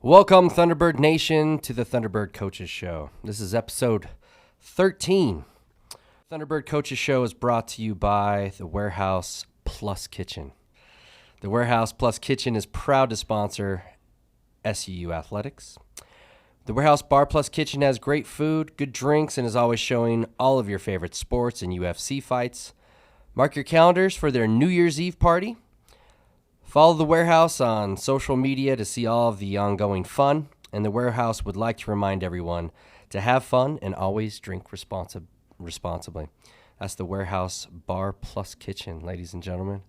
Welcome, Thunderbird Nation, to the Thunderbird Coaches Show. This is episode 13. Thunderbird Coaches Show is brought to you by the Warehouse Plus Kitchen. The Warehouse Plus Kitchen is proud to sponsor SUU Athletics. The Warehouse Bar Plus Kitchen has great food, good drinks, and is always showing all of your favorite sports and UFC fights. Mark your calendars for their New Year's Eve party. Follow the Warehouse on social media to see all of the ongoing fun, and the Warehouse would like to remind everyone to have fun and always drink responsibly. That's the Warehouse Bar Plus Kitchen, ladies and gentlemen.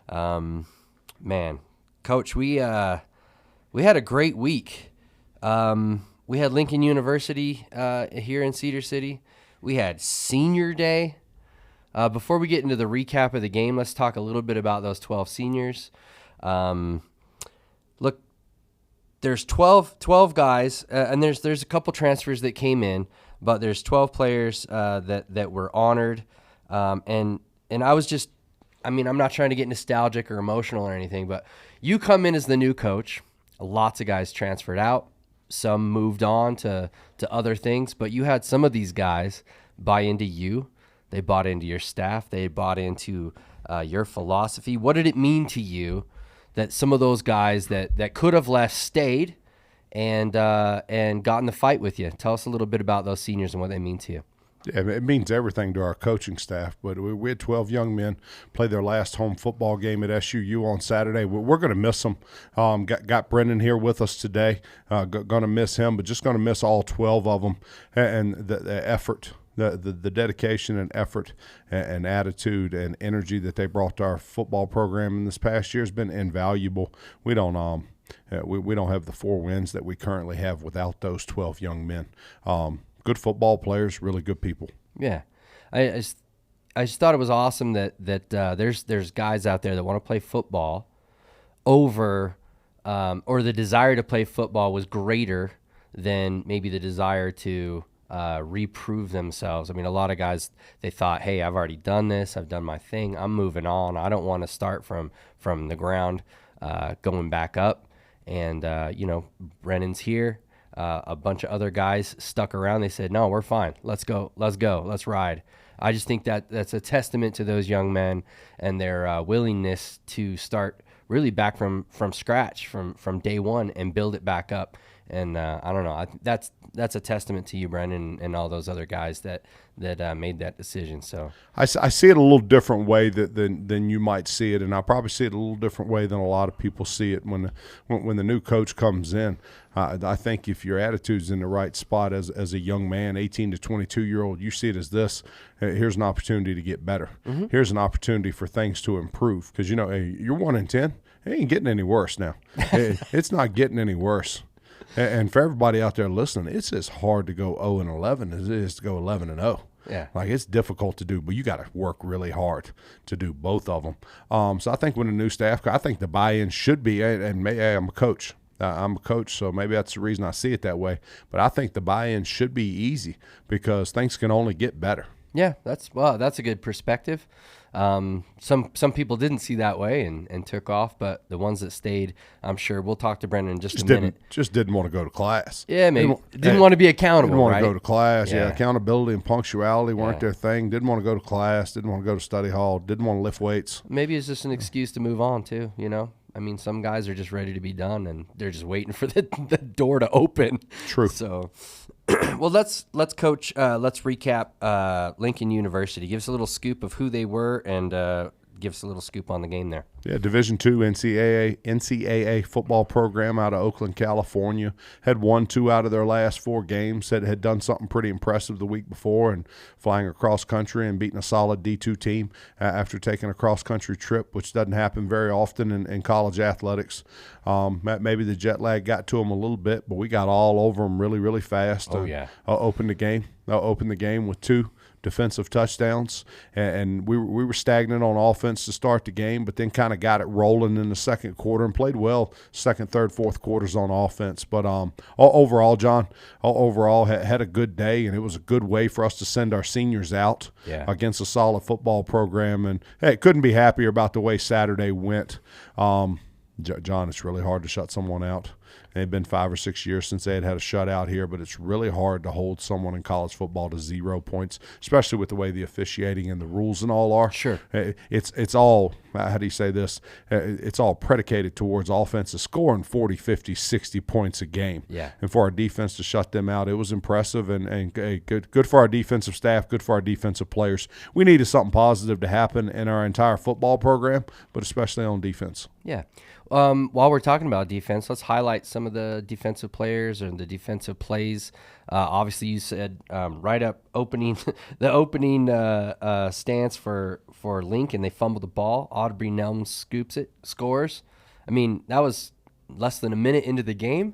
Man, Coach, we had a great week. We had Lincoln University here in Cedar City. We had Senior Day. Before we get into the recap of the game, let's talk a little bit about those 12 seniors. Look, there's 12 guys, and there's a couple transfers that came in, but there's 12 players that were honored. And I was just, I'm not trying to get nostalgic or emotional or anything, but you come in as the new coach. Lots of guys transferred out. Some moved on to other things, but you had some of these guys buy into you. They bought into your staff. They bought into your philosophy. What did it mean to you that some of those guys that could have left stayed and got in the fight with you? Tell us a little bit about those seniors and what they mean to you. Yeah, it means everything to our coaching staff. But we had 12 young men play their last home football game at SUU on Saturday. We're going to miss them. Got Brennon here with us today. Going to miss him, but just going to miss all 12 of them. And the effort, the dedication and effort and attitude and energy that they brought to our football program in this past year has been invaluable. We don't have the 4 wins that we currently have without those 12 young men. Good football players, really good people. Yeah, I just thought it was awesome that there's guys out there that want to play football over, or the desire to play football was greater than maybe the desire to reprove themselves. A lot of guys, they thought, hey, I've already done this. I've done my thing. I'm moving on. I don't want to start from the ground, going back up. And, Brennon's here. A bunch of other guys stuck around. They said, no, we're fine. Let's go. Let's ride. I just think that's a testament to those young men and their willingness to start really back from scratch, from day one, and build it back up. And I don't know. That's a testament to you, Brennan, and all those other guys that made that decision. So I see it a little different way than you might see it, and I probably see it a little different way than a lot of people see it when the new coach comes in. I think if your attitude's in the right spot as a young man, 18 to 22-year-old, you see it as this. Here's an opportunity to get better. Mm-hmm. Here's an opportunity for things to improve because, you're 1-10. It ain't getting any worse now. It's not getting any worse. And for everybody out there listening, it's as hard to go 0-11 as it is to go 11-0. Yeah, it's difficult to do, but you got to work really hard to do both of them. So I think when a new staff, I think the buy-in should be, and I'm a coach. I'm a coach, so maybe that's the reason I see it that way. But I think the buy-in should be easy because things can only get better. Yeah, that's a good perspective. Some people didn't see that way and took off, but the ones that stayed, I'm sure we'll talk to Brennan in just a minute. Just didn't want to go to class. Yeah, maybe didn't want to be accountable. Didn't want right? to go to class. Yeah, accountability and punctuality weren't their thing. Didn't want to go to class. Didn't want to go to study hall. Didn't want to lift weights. Maybe it's just an excuse to move on too. Some guys are just ready to be done, and they're just waiting for the door to open. True. So, well, let's recap Lincoln University. Give us a little scoop of who they were, and give us a little scoop on the game there. Yeah, Division II NCAA football program out of Oakland, California. Had won 2 out of their last 4 games. Had done something pretty impressive the week before and flying across country and beating a solid D2 team after taking a cross-country trip, which doesn't happen very often in college athletics. Maybe the jet lag got to them a little bit, but we got all over them really, really fast. Oh, yeah. Opened the game with 2 defensive touchdowns, and we were stagnant on offense to start the game, but then kind of got it rolling in the second quarter and played well second, third, fourth quarters on offense. But overall, John, had a good day, and it was a good way for us to send our seniors out against a solid football program. And hey, couldn't be happier about the way Saturday went. John, it's really hard to shut someone out. It had been 5 or 6 years since they had a shutout here, but it's really hard to hold someone in college football to 0 points, especially with the way the officiating and the rules and all are. Sure. It's all, how do you say this? It's all predicated towards offenses scoring 40, 50, 60 points a game. Yeah. And for our defense to shut them out, it was impressive and good for our defensive staff, good for our defensive players. We needed something positive to happen in our entire football program, but especially on defense. Yeah. While we're talking about defense, let's highlight some of the defensive players and the defensive plays. Obviously, you said right up opening the opening stance for Lincoln, they fumbled the ball. Aubrey Nelms scoops it, scores. I mean, that was less than a minute into the game.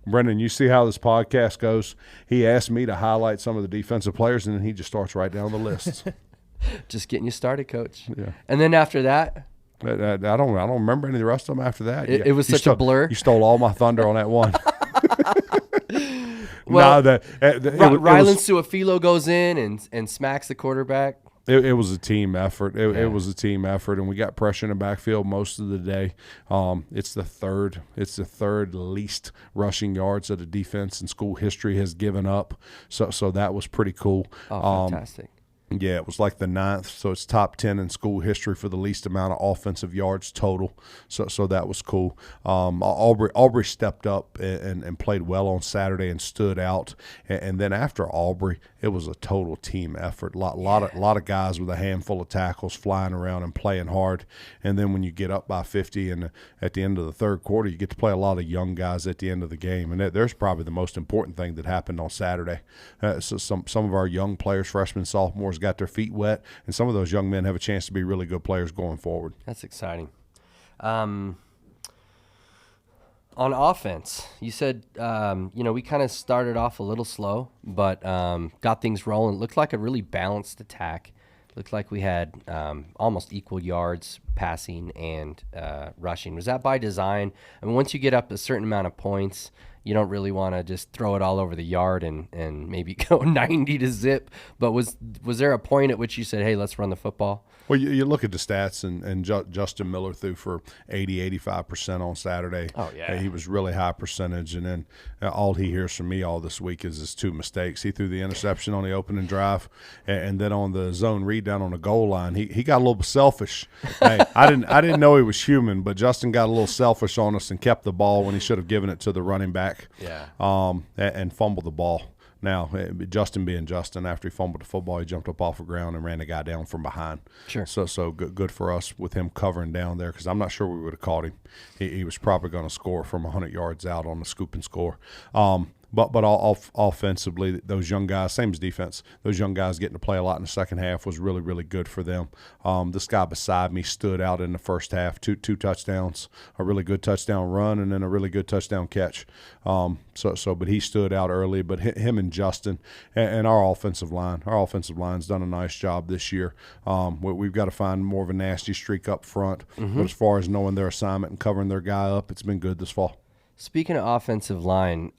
Brennan, you see how this podcast goes. He asked me to highlight some of the defensive players, and then he just starts right down the list. Just getting you started, Coach. Yeah. And then after that, I don't remember any of the rest of them after that. It was such a blur. You stole all my thunder on that one. Well, Rylan Suafilo goes in and smacks the quarterback. It was a team effort. It was a team effort, and we got pressure in the backfield most of the day. It's the third least rushing yards that a defense in school history has given up. So that was pretty cool. Oh, fantastic. Yeah, it was like the 9th, so it's top 10 in school history for the least amount of offensive yards total. So that was cool. Aubrey stepped up and played well on Saturday and stood out. And then after Aubrey, it was a total team effort. Lot of guys with a handful of tackles flying around and playing hard. And then when you get up by 50 and at the end of the third quarter, you get to play a lot of young guys at the end of the game. And there's probably the most important thing that happened on Saturday. So some of our young players, freshmen, sophomores, got their feet wet, and some of those young men have a chance to be really good players going forward. That's exciting. On offense, you said, we kind of started off a little slow, but got things rolling. Looked like a really balanced attack. Looked like we had almost equal yards passing and rushing. Was that by design? I mean, once you get up a certain amount of points, you don't really want to just throw it all over the yard and maybe go 90 to zip. But was there a point at which you said, hey, let's run the football? Well, you look at the stats, and Justin Miller threw for 85% on Saturday. Oh, yeah. He was really high percentage. And then all he hears from me all this week is his 2 mistakes. He threw the interception on the opening drive, and then on the zone read down on the goal line, he got a little bit selfish. Hey, I didn't know he was human, but Justin got a little selfish on us and kept the ball when he should have given it to the running back. Yeah. And fumbled the ball. Now, Justin being Justin, after he fumbled the football, he jumped up off the ground and ran the guy down from behind. Sure. So good for us with him covering down there, because I'm not sure we would have caught him. He was probably going to score from 100 yards out on the scoop and score. But offensively, those young guys, same as defense, those young guys getting to play a lot in the second half was really, really good for them. This guy beside me stood out in the first half, two touchdowns, a really good touchdown run, and then a really good touchdown catch. But he stood out early. But him and Justin and our offensive line's done a nice job this year. We've got to find more of a nasty streak up front. Mm-hmm. But as far as knowing their assignment and covering their guy up, it's been good this fall. Speaking of offensive line,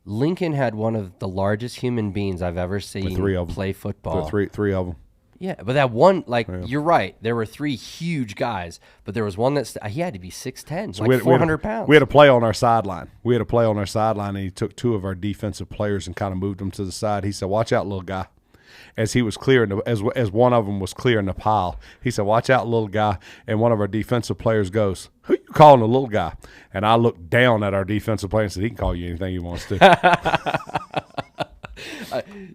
Lincoln had one of the largest human beings I've ever seen play football. Three of them. Yeah, but that one, You're right. There were 3 huge guys, but there was one that he had to be 6'10", so 400 pounds. We had a play on our sideline. And he took 2 of our defensive players and kind of moved them to the side. He said, "Watch out, little guy." As he was clearing, as one of them was clearing the pile, he said, "Watch out, little guy." And one of our defensive players goes, "Who you calling a little guy?" And I looked down at our defensive player and said, "He can call you anything he wants to."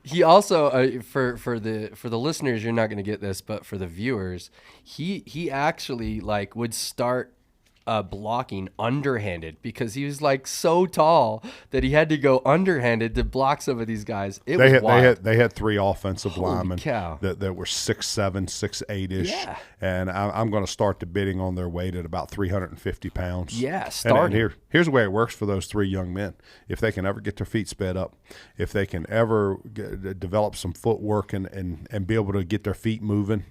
He also, for the listeners, you're not going to get this, but for the viewers, he actually would start blocking underhanded, because he was so tall that he had to go underhanded to block some of these guys. They had 3 offensive linemen cow. that were 6'7", 6'8"-ish. Yeah. And I'm going to start the bidding on their weight at about 350 pounds. Yeah, starting. And here's the way it works for those 3 young men. If they can ever get their feet sped up, if they can ever develop some footwork and be able to get their feet moving,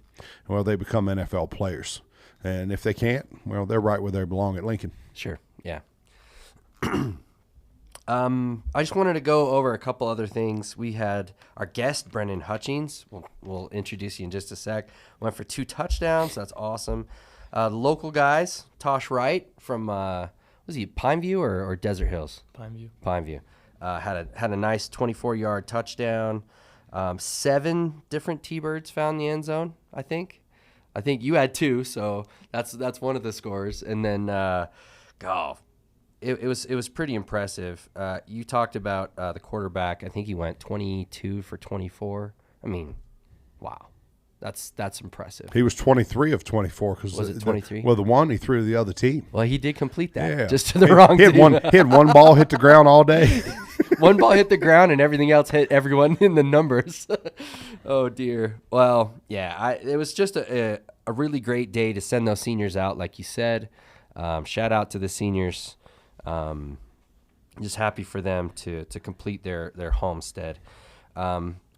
well, they become NFL players. And if they can't, well, they're right where they belong at Lincoln. Sure, yeah. I just wanted to go over a couple other things. We had our guest, Brennon Hutchings. We'll introduce you in just a sec. Went for 2 touchdowns. That's awesome. The local guys, Tosh Wright from was he Pineview or Desert Hills? Pineview. Had a nice 24-yard touchdown. 7 different T-Birds found the end zone, I think. I think you had 2, so that's one of the scores. And then, it was pretty impressive. You talked about the quarterback. I think he went 22 for 24. I mean, wow, that's impressive. He was 23 of 24. Was it 23? Well, the one he threw to the other team. Well, he did complete that, Yeah. just to the wrong team. He had one ball hit the ground all day. One ball hit the ground and everything else hit everyone in the numbers. Oh, dear. Well, yeah, it was just a really great day to send those seniors out, like you said. Shout out to the seniors. Just happy for them to complete their homestead.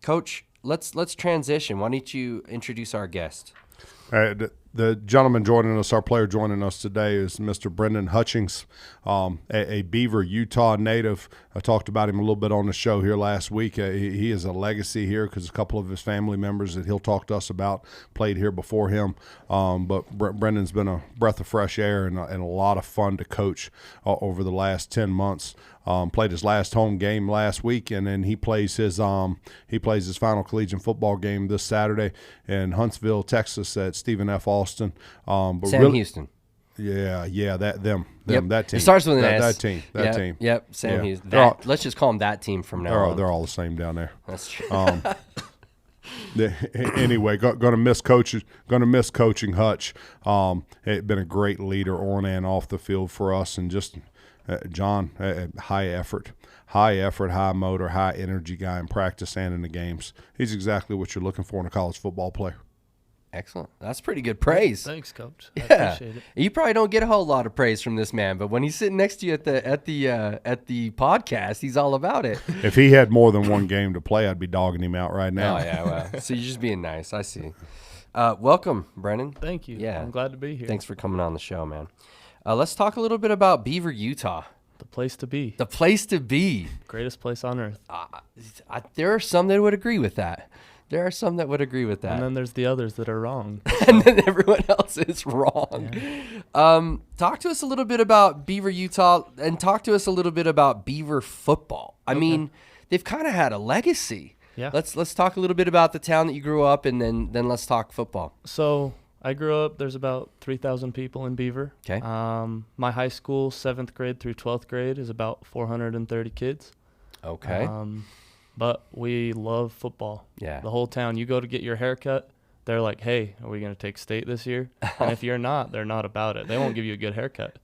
Coach, let's transition. Why don't you introduce our guest? The gentleman joining us, our player joining us today, is Mr. Brennon Hutchings, a Beaver, Utah native. I talked about him a little bit on the show here last week. He is a legacy here because a couple of his family members that he'll talk to us about played here before him. But Brennan's been a breath of fresh air and a lot of fun to coach over the last 10 months. Played his last home game last week, and then he plays his final collegiate football game this Saturday in Huntsville, Texas, at Stephen F. Austin. But Sam Houston. Yeah, that team. It starts with an S. That team. Yep, Sam Houston. Let's just call them that team from now on. They're all the same down there. That's true. Anyway, gonna miss coaching Hutch. It's been a great leader on and off the field for us, and just Jon, high effort, high motor, high energy guy in practice and in the games. He's exactly what you're looking for in a college football player. Excellent. That's pretty good praise. Thanks, Coach. I Yeah. appreciate it. You probably don't get a whole lot of praise from this man, but when he's sitting next to you at the podcast, he's all about it. If he had more than one game to play, I'd be dogging him out right now. Oh yeah, well, so you're just being nice. I see. Welcome, Brennon. Thank you. Yeah. I'm gled to be here. Thanks for coming on the show, man. Let's talk a little bit about Beaver, Utah. The place to be. The place to be. Greatest place on earth. There are some that would agree with that. And then there's the others that are wrong. And then everyone else is wrong. Yeah. Talk to us a little bit about Beaver, Utah, and talk to us a little bit about Beaver football. I mean, they've kind of had a legacy. Yeah. Let's talk a little bit about the town that you grew up in, and then let's talk football. So I grew up, there's about 3,000 people in Beaver. Okay. My high school, 7th grade through 12th grade, is about 430 kids. Okay. But we love football. Yeah. The whole town. You go to get your haircut, they're like, hey, are we going to take state this year? And if you're not, they're not about it. They won't give you a good haircut.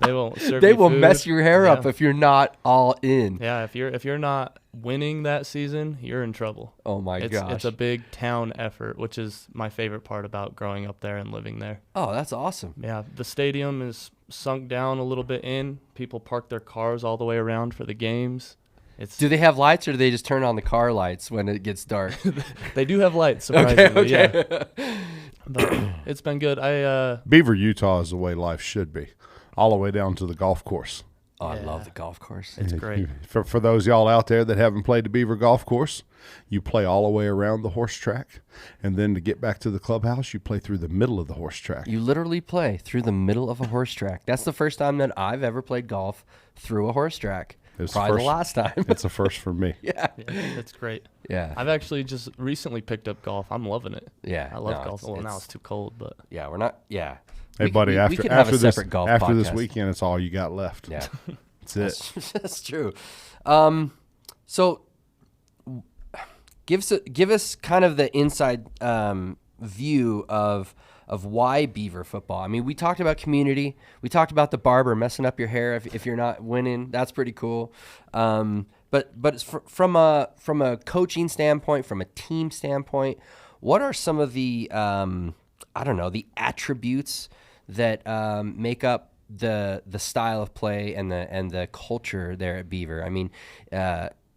They won't serve They you will food. mess your hair up if you're not all in. Yeah, if you're not winning that season, you're in trouble. Oh my gosh. It's a big town effort, which is my favorite part about growing up there and living there. Oh, that's awesome. Yeah, the stadium is sunk down a little bit in. People park their cars all the way around for the games. Do they have lights, or do they just turn on the car lights when it gets dark? They do have lights, surprisingly. Okay. Yeah. But it's been good. Beaver, Utah is the way life should be, all the way down to the golf course. Oh, I love the golf course. It's great. For those y'all out there that haven't played the Beaver golf course, you play all the way around the horse track, and then to get back to the clubhouse, you play through the middle of the horse track. You literally play through the middle of a horse track. That's the first time that I've ever played golf through a horse track. Probably the last time. It's a first for me. Yeah, it's great. Yeah. I've actually just recently picked up golf. I'm loving it. Yeah. I love golf. Well, now it's too cold, but. Yeah, we're not. Yeah. Hey, buddy, we could have a separate golf after podcast. this weekend, it's all you got left. Yeah. That's it. That's true. So give us kind of the inside view of why Beaver football. I mean, we talked about community. We talked about the barber messing up your hair if you're not winning. That's pretty cool. But it's from a coaching standpoint, from a team standpoint, what are some of the the attributes that make up the style of play and the culture there at Beaver? I mean,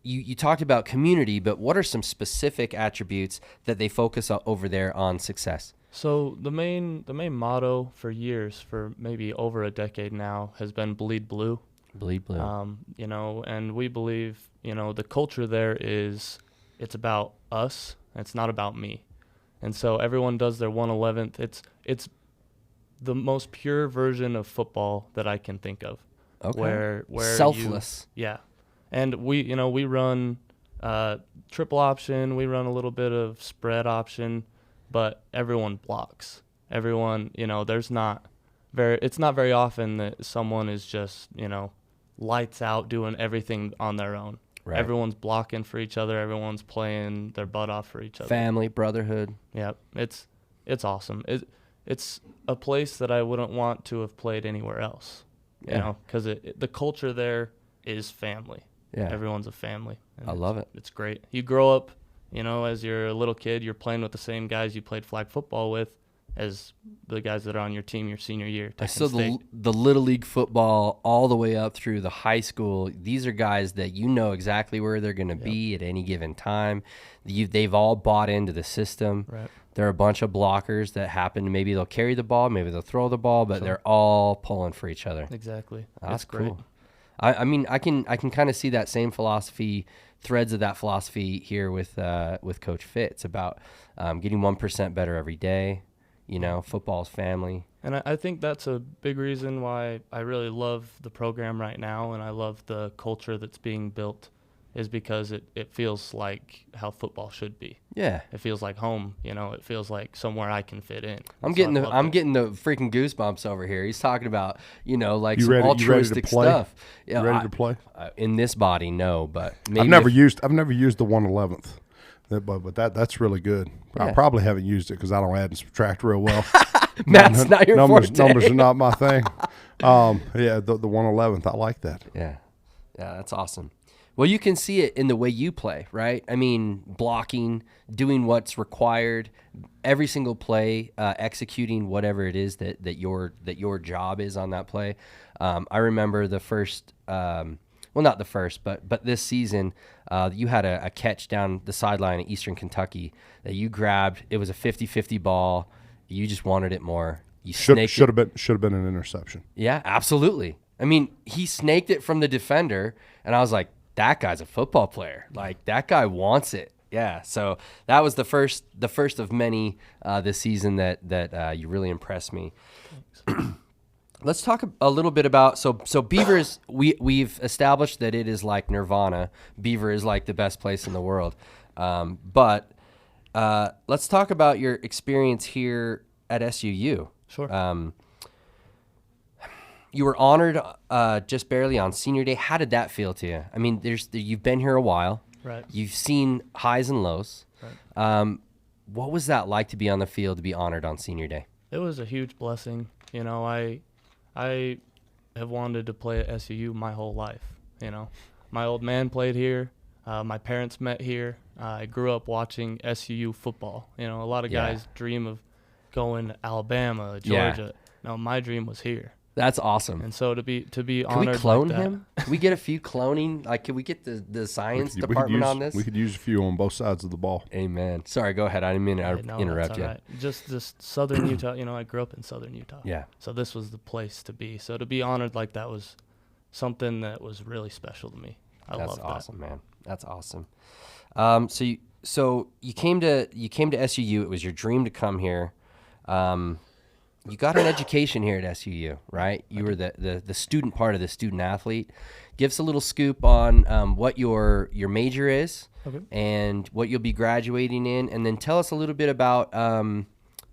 you talked about community, but what are some specific attributes that they focus on over there on success? So the main motto for years, for maybe over a decade now, has been bleed blue. Bleed blue. And we believe, the culture there is, it's about us. It's not about me. And so everyone does their 1/11th. It's the most pure version of football that I can think of. Okay. Where Selfless. Yeah. And we run triple option, we run a little bit of spread option, but everyone blocks. Everyone, it's not very often that someone is just, lights out doing everything on their own. Right. Everyone's blocking for each other, everyone's playing their butt off for each other. Family, brotherhood. Yeah. It's awesome. It's a place that I wouldn't want to have played anywhere else. Yeah. Because the culture there is family. Yeah. Everyone's a family. I love it. It's great. You grow up, as you're a little kid, you're playing with the same guys you played flag football with as the guys that are on your team your senior year. I saw the Little League football all the way up through the high school. These are guys that exactly where they're going to be at any given time. They've all bought into the system. Right. There are a bunch of blockers that happen. Maybe they'll carry the ball, maybe they'll throw the ball, but they're all pulling for each other. Exactly. That's great. cool. I mean, I can kind of see that same philosophy, threads of that philosophy here with Coach Fitz about getting 1% better every day. Football's family. And I think that's a big reason why I really love the program right now, and I love the culture that's being built, is because it feels like how football should be. Yeah. It feels like home, it feels like somewhere I can fit in. I'm getting the freaking goosebumps over here. He's talking about, like some ready altruistic to play? stuff. You ready to play? In this body, no, but maybe I've never used the 1/11th. But that's really good. Yeah. I probably haven't used it because I don't add and subtract real well. Math's not your numbers. forte. Numbers are not my thing. The 1/11th. I like that. Yeah, that's awesome. Well, you can see it in the way you play, right? I mean, blocking, doing what's required, every single play, executing whatever it is that your job is on that play. I remember the first. Well, not the first, but this season, you had a catch down the sideline in Eastern Kentucky that you grabbed. It was a 50-50 ball. You just wanted it more. You should have been an interception. Yeah, absolutely. I mean, he snaked it from the defender, and I was like, that guy's a football player. Like, that guy wants it. Yeah, so that was the first of many this season that you really impressed me. Let's talk a little bit about so Beavers. We've established that it is like Nirvana. Beaver is like the best place in the world. But let's talk about your experience here at SUU. Sure. You were honored just barely on senior day. How did that feel to you? I mean, you've been here a while. Right. You've seen highs and lows. Right. What was that like to be on the field to be honored on senior day? It was a huge blessing. I have wanted to play at SUU my whole life. My old man played here. My parents met here. I grew up watching SUU football. A lot of guys dream of going to Alabama, Georgia. No, my dream was here. That's awesome. And so to be Can honored we clone like that, him? Can we get a few cloning? Like, can we get the science department on this? We could use a few on both sides of the ball. Amen. Sorry, go ahead. I didn't mean to interrupt that's you. all right. Just Southern Utah. I grew up in Southern Utah. Yeah. So this was the place to be. So to be honored like that was something that was really special to me. I love that. That's awesome, man. That's awesome. So you came to SUU. It was your dream to come here. You got an education here at SUU, right? You were the student part of the student athlete. Give us a little scoop on what your major is, Okay. and what you'll be graduating in, and then tell us a little bit about.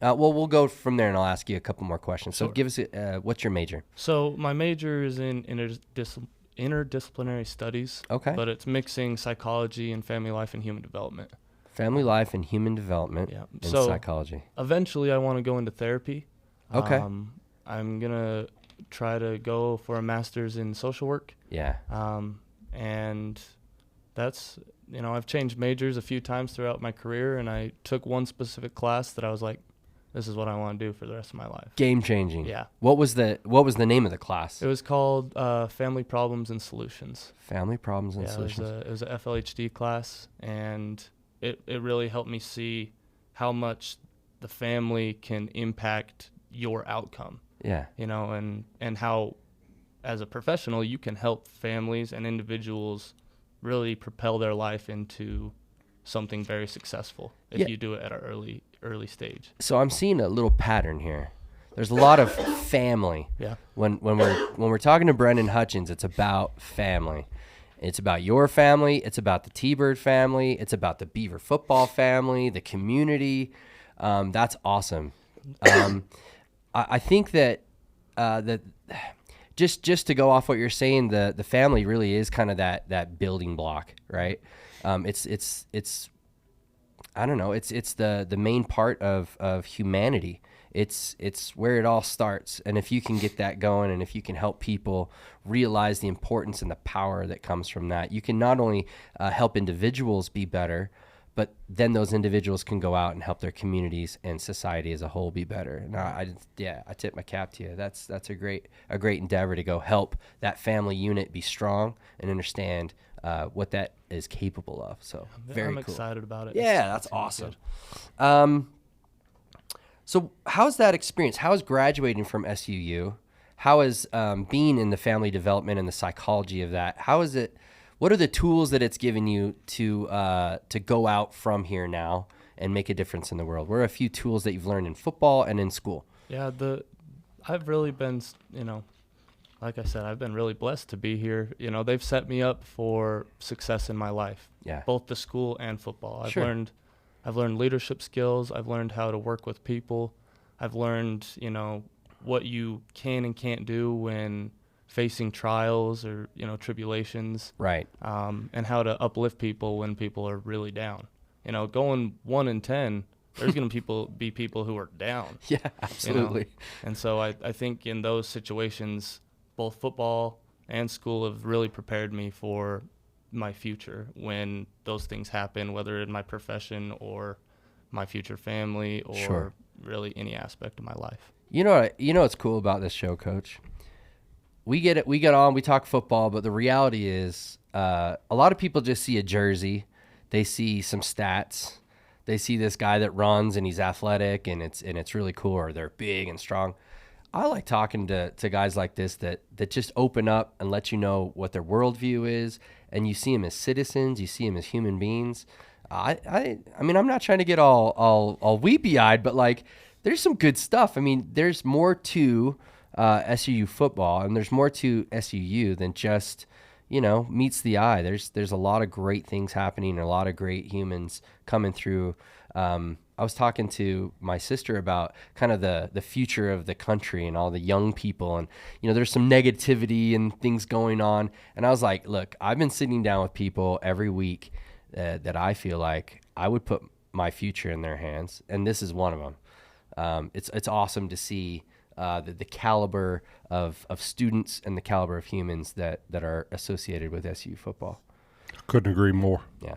We'll go from there, and I'll ask you a couple more questions. So Sure. give us what's your major? So my major is in interdisciplinary studies. Okay. But it's mixing psychology and family life and human development. Family life and human development and psychology. Eventually, I want to go into therapy. Okay. I'm going to try to go for a master's in social work. Yeah. And that's, I've changed majors a few times throughout my career, and I took one specific class that I was like, this is what I want to do for the rest of my life. Game changing. Yeah. What was the name of the class? It was called Family Problems and Solutions. Family Problems and Solutions. It was a FLHD class, and it really helped me see how much the family can impact your outcome. Yeah. And how, as a professional, you can help families and individuals really propel their life into something very successful if you do it at an early stage. So I'm seeing a little pattern here. There's a lot of family. Yeah. When we're talking to Brennon Hutchings, it's about family. It's about your family. It's about the T-Bird family. It's about the Beaver football family, the community. That's awesome. I think that that just to go off what you're saying, the family really is kind of that building block, right? It's I don't know. It's the main part of humanity. It's where it all starts. And if you can get that going, and if you can help people realize the importance and the power that comes from that, you can not only help individuals be better, but then those individuals can go out and help their communities and society as a whole be better. And I tip my cap to you. That's a great endeavor to go help that family unit be strong and understand what that is capable of. So very I'm cool. excited about it. Yeah, that's awesome. So how's that experience? How is graduating from SUU? How is being in the family development and the psychology of that? How is it? What are the tools that it's given you to go out from here now and make a difference in the world? What are a few tools that you've learned in football and in school? Yeah, I've really been, like I said, I've been really blessed to be here. They've set me up for success in my life. Yeah. Both the school and football. Sure. I've learned leadership skills. I've learned how to work with people. I've learned, what you can and can't do when facing trials or, tribulations. Right. And how to uplift people when people are really down. Going 1-10, there's going to be people who are down. Yeah, absolutely. And so I think in those situations, both football and school have really prepared me for my future when those things happen, whether in my profession or my future family or Sure. really any aspect of my life. You know what's cool about this show, Coach? We get on, we talk football, but the reality is a lot of people just see a jersey. They see some stats. They see this guy that runs and he's athletic and it's really cool, or they're big and strong. I like talking to guys like this that just open up and let you know what their worldview is, and you see them as citizens, you see them as human beings. I mean, I'm not trying to get all weepy-eyed, but like, there's some good stuff. I mean, there's more to SUU football, and there's more to SUU than just meets the eye. There's a lot of great things happening, and a lot of great humans coming through. I was talking to my sister about kind of the future of the country and all the young people, and there's some negativity and things going on, and I was like, look, I've been sitting down with people every week that I feel like I would put my future in their hands, and this is one of them. It's awesome to see the caliber of students and the caliber of humans that are associated with SU football. Couldn't agree more. Yeah.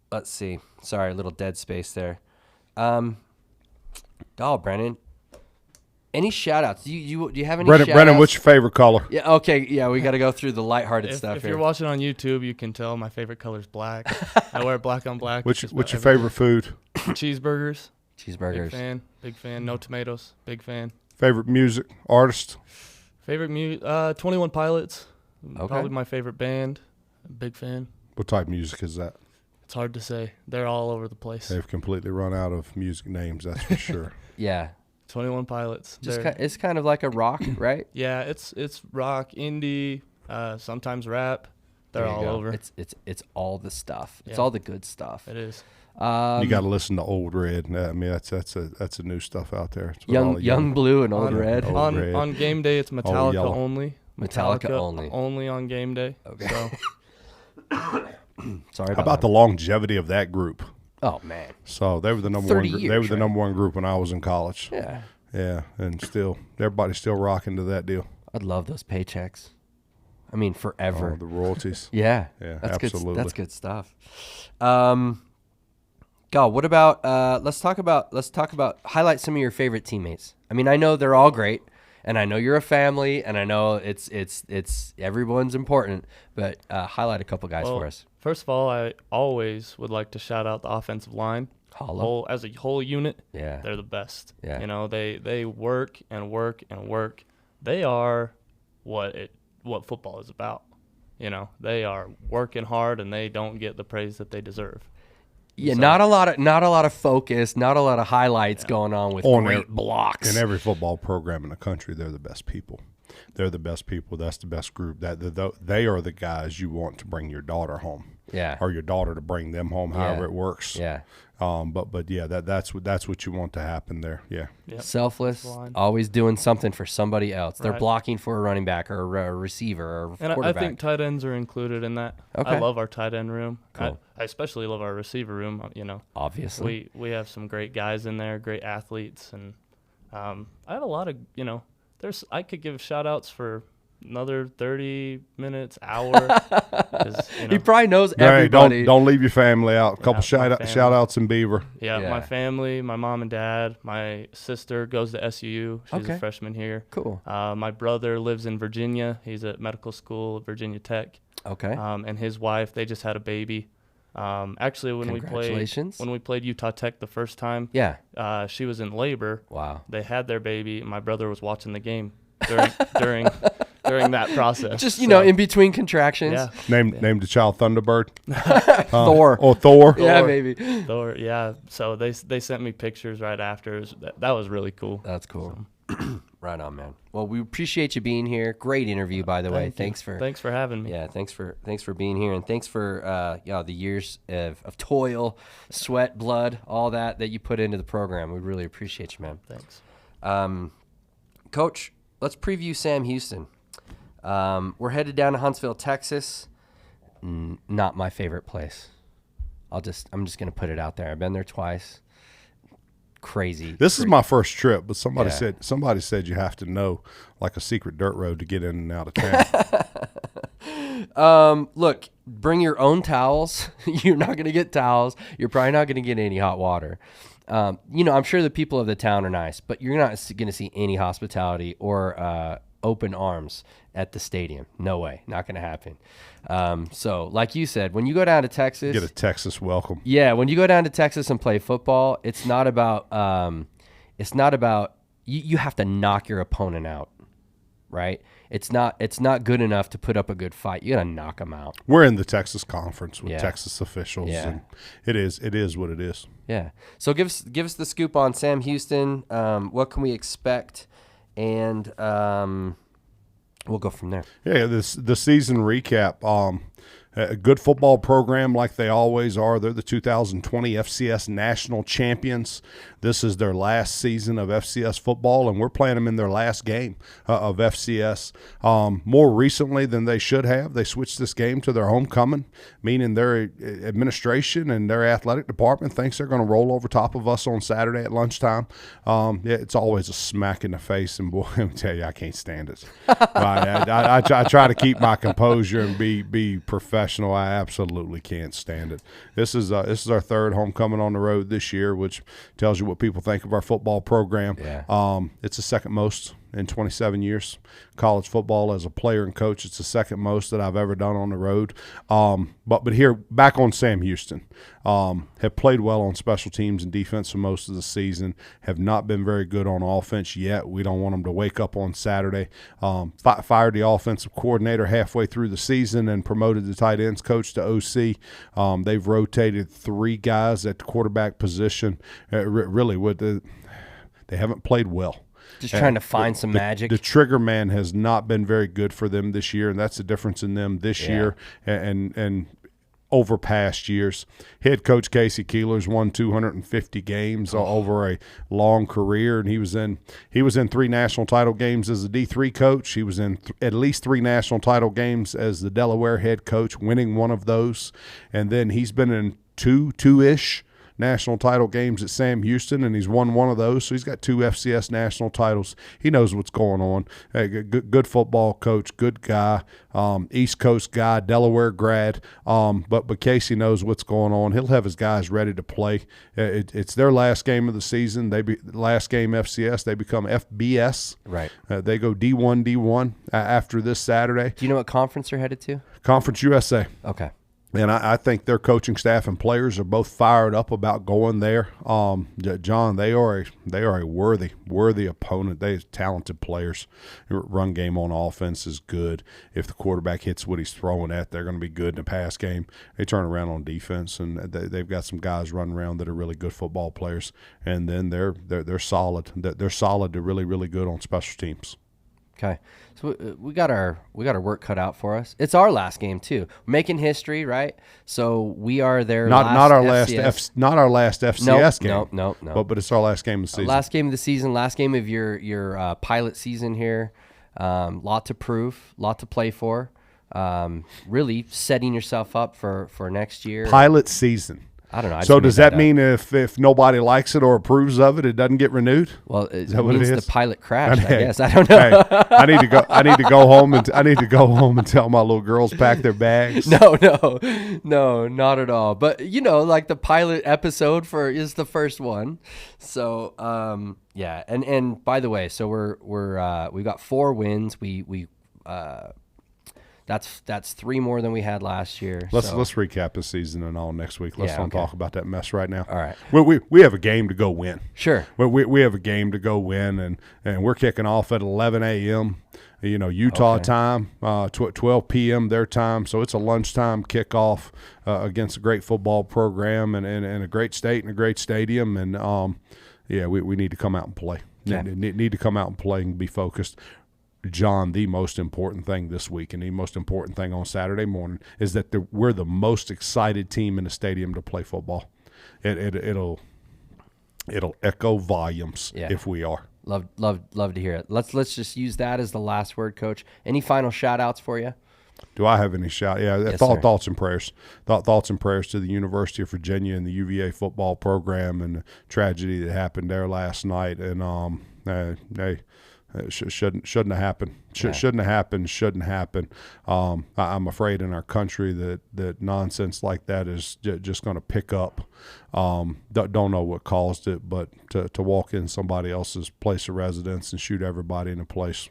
Let's see. Sorry, a little dead space there. Brennan, any shout-outs? Do you have any shout-outs? Brennan, what's your favorite color? Yeah, okay. Yeah, we got to go through the lighthearted stuff If here. you're watching on YouTube, you can tell my favorite color is black. I wear black on black. What's your favorite food? Cheeseburgers. Cheeseburgers. Big fan. No tomatoes. Big fan. Favorite music artist? Favorite 21 Pilots. Okay. Probably my favorite band. Big fan. What type of music is that? It's hard to say. They're all over the place. They've completely run out of music names, that's for sure. Yeah. 21 Pilots. It's kind of like a rock, right? Yeah, it's rock, indie, sometimes rap. They're There you all go. over. It's all the stuff. It's Yeah. all the good stuff. It is. You got to listen to Old Red. I mean, that's a new stuff out there. It's what all the Young Blue and Old Red. Old Red. On game day, it's Metallica yellow. only. Metallica only. Only on game day. Okay. So Sorry How about about the longevity of that group? Oh man. So they were the number 30 one. years, They were the right? number one group when I was in college. Yeah. Yeah, and still everybody's still rocking to that deal. I'd love those paychecks. I mean, forever. Oh, the royalties. Yeah. Yeah, that's absolutely. Good, that's good stuff. God, what about let's talk about highlight some of your favorite teammates. I mean, I know they're all great, and I know you're a family, and I know it's everyone's important, but highlight a couple guys for us. First of all, I always would like to shout out the offensive line. Holla. As a whole unit, Yeah. they're the best. Yeah. They work and work and work. They are what football is about. They are working hard, and they don't get the praise that they deserve. Yeah, So- not a lot of focus, not a lot of highlights going on with great blocks. In every football program in the country, they're the best people. They're the best people. That's the best group. They are the guys you want to bring your daughter home. Yeah. Or your daughter to bring them home, however it works. Yeah. But yeah, that's what you want to happen there. Yeah. Yep. Selfless, Line. always doing something for somebody else. They're Right. blocking for a running back or a receiver or a And I quarterback. think tight ends are included in that. Okay. I love our tight end room. Cool. I especially love our receiver room. Obviously. We have some great guys in there, great athletes, and I have a lot of I could give shout outs for another 30 minutes, hour. 'Cause, He probably knows Hey, everybody. don't leave your family out. A couple my shout family. outs in Beaver. Yeah, my Yeah. family, my mom and dad, my sister goes to SUU. She's Okay. a freshman here. Cool. My brother lives in Virginia. He's at medical school at Virginia Tech. Okay. And his wife, they just had a baby. Actually, when Congratulations. we played Utah Tech the first time, Yeah. she was in labor. Wow. They had their baby. My brother was watching the game during during that process. Just, in between contractions. yeah, Named the child Thunderbird. Thor. Or Thor. Yeah, Thor. maybe. Thor, yeah. So they sent me pictures right after. That was really cool. That's cool. Right on, man. Well, we appreciate you being here. Great interview, by the way. Thank you. Thanks for having me. Yeah, thanks for being here, and thanks for the years of toil, sweat, blood, all that you put into the program. We really appreciate you, man. Thanks. Coach, let's preview Sam Houston. We're headed down to Huntsville, Texas. Not my favorite place. I'm just gonna put it out there. I've been there twice. Crazy. This is my first trip, but somebody Yeah. said you have to know like a secret dirt road to get in and out of town. Look, bring your own towels. You're not gonna get towels. You're probably not gonna get any hot water. I'm sure the people of the town are nice, but you're not gonna see any hospitality or open arms at the stadium. No way. Not gonna happen. So, like you said, when you go down to Texas, Get a Texas welcome. yeah, when you go down to Texas and play football, it's not about you have to knock your opponent out, right? It's not good enough to put up a good fight. You got to knock them out. We're in the Texas conference with Yeah. Texas officials, Yeah. and it is what it is. Yeah. So give us the scoop on Sam Houston. What can we expect? And we'll go from there. Yeah, the season recap. A good football program like they always are. They're the 2020 FCS National Champions. This is their last season of FCS football, and we're playing them in their last game of FCS. More recently than they should have, they switched this game to their homecoming, meaning their administration and their athletic department thinks they're going to roll over top of us on Saturday at lunchtime. It's always a smack in the face, and boy, let me tell you, I can't stand it. I try to keep my composure and be professional. I absolutely can't stand it. This is our third homecoming on the road this year, which tells you what people think of our football program. Yeah. It's the second most in 27 years. College football as a player and coach, it's the second most that I've ever done on the road. But here, back on Sam Houston. Have played well on special teams and defense for most of the season, have not been very good on offense yet. We don't want them to wake up on Saturday. Fired the offensive coordinator halfway through the season and promoted the tight ends coach to OC. They've rotated 3 guys at the quarterback position. They haven't played well. Just trying to find some magic. The trigger man has not been very good for them this year, and that's the difference in them this year and over past years. Head coach Casey Keeler's won 250 games over a long career, and he was in 3 national title games as a D3 coach. He was in at least 3 national title games as the Delaware head coach, winning one of those, and then he's been in two-ish national title games at Sam Houston, and he's won one of those, so he's got 2 FCS national titles. He knows what's going on. Good football coach, good guy, East Coast guy, Delaware grad, but Casey knows what's going on. He'll have his guys ready to play. It's their last game of the season. Last game FCS, they become FBS. Right. They go D1 after this Saturday. Do you know what conference they're headed to? Conference USA. Okay. And I think their coaching staff and players are both fired up about going there. John, they are a worthy opponent. They're talented players. Run game on offense is good. If the quarterback hits what he's throwing at, they're going to be good in the pass game. They turn around on defense, and they've got some guys running around that are really good football players. And then they're solid. They're solid to really, really good on special teams. Okay, so we got our work cut out for us. It's our last game too. We're making history, right? So we are their not our last FCS game. No. But it's our last game of the season. Last game of the season. Last game of your pilot season here. Lot to prove, lot to play for. Really setting yourself up for next year. Pilot season. I don't know. So does that mean if nobody likes it or approves of it, it doesn't get renewed? It means the pilot crashed. Okay. I guess I don't know. Hey, I need to go home and tell my little girls pack their bags. No, not at all. But like the pilot episode is the first one. So yeah, and by the way, so we've got 4 wins. That's 3 more than we had last year. Let's recap the season and all next week. Let's don't talk about that mess right now. All right. We have a game to go win. Sure. We have a game to go win, and we're kicking off at 11 a.m. Utah time, 12 p.m. their time. So it's a lunchtime kickoff against a great football program and a great state and a great stadium. And we need to come out and play. Okay. Need to come out and play and be focused. John, the most important thing this week and the most important thing on Saturday morning is that we're the most excited team in the stadium to play football. It'll echo volumes if we are. Love to hear it. Let's just use that as the last word, Coach. Any final shout outs for you? Do I have any shout? Yeah, yes, thoughts and prayers. Thoughts and prayers to the University of Virginia and the UVA football program and the tragedy that happened there last night. And shouldn't have happened. Shouldn't have happened. I'm afraid in our country that nonsense like that is just going to pick up. Don't know what caused it, but to walk in somebody else's place of residence and shoot everybody in a place,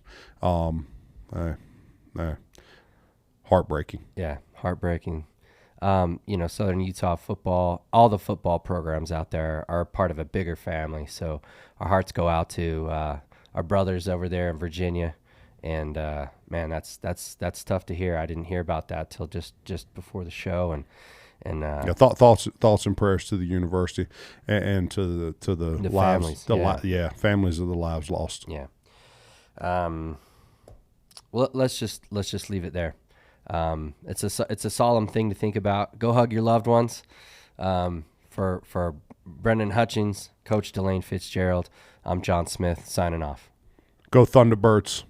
heartbreaking. Yeah, heartbreaking. Southern Utah football, all the football programs out there are part of a bigger family. So our hearts go out to our brothers over there in Virginia, and man, that's tough to hear. I didn't hear about that till just before the show, and thoughts and prayers to the university and to the lives, families, families of the lives lost. Yeah. Well, let's just leave it there. It's a solemn thing to think about. Go hug your loved ones. For Brennon Hutchings, Coach Delane Fitzgerald, I'm Jon Smith signing off. Go Thunderbirds.